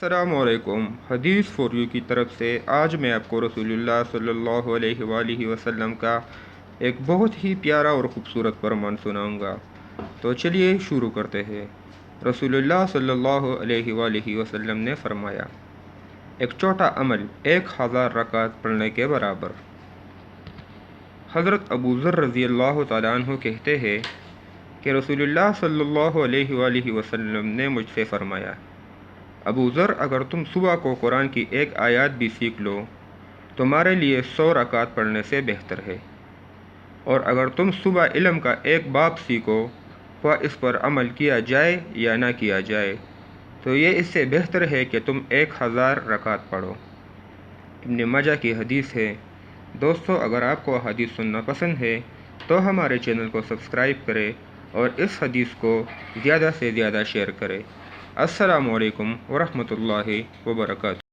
السلام علیکم۔ حدیث فور یو کی طرف سے آج میں آپ کو رسول اللہ صلی اللہ علیہ وآلہ وسلم کا ایک بہت ہی پیارا اور خوبصورت فرمان سناؤں گا، تو چلیے شروع کرتے ہیں۔ رسول اللہ صلی اللہ علیہ وآلہ وسلم نے فرمایا، ایک چھوٹا عمل 1000 رکعت پڑھنے کے برابر۔ حضرت ابو ذر رضی اللہ تعالیٰ عنہ کہتے ہیں کہ رسول اللہ صلی اللہ علیہ وآلہ وسلم نے مجھ سے فرمایا، ابو ذر، اگر تم صبح کو قرآن کی ایک آیات بھی سیکھ لو تمہارے لیے 100 رکعت پڑھنے سے بہتر ہے، اور اگر تم صبح علم کا ایک باب سیکھو، خواہ اس پر عمل کیا جائے یا نہ کیا جائے، تو یہ اس سے بہتر ہے کہ تم 1000 رکعت پڑھو۔ ابن ماجہ کی حدیث ہے۔ دوستو، اگر آپ کو حدیث سننا پسند ہے تو ہمارے چینل کو سبسکرائب کریں اور اس حدیث کو زیادہ سے زیادہ شیئر کریں۔ السلام علیکم ورحمۃ اللہ وبرکاتہ۔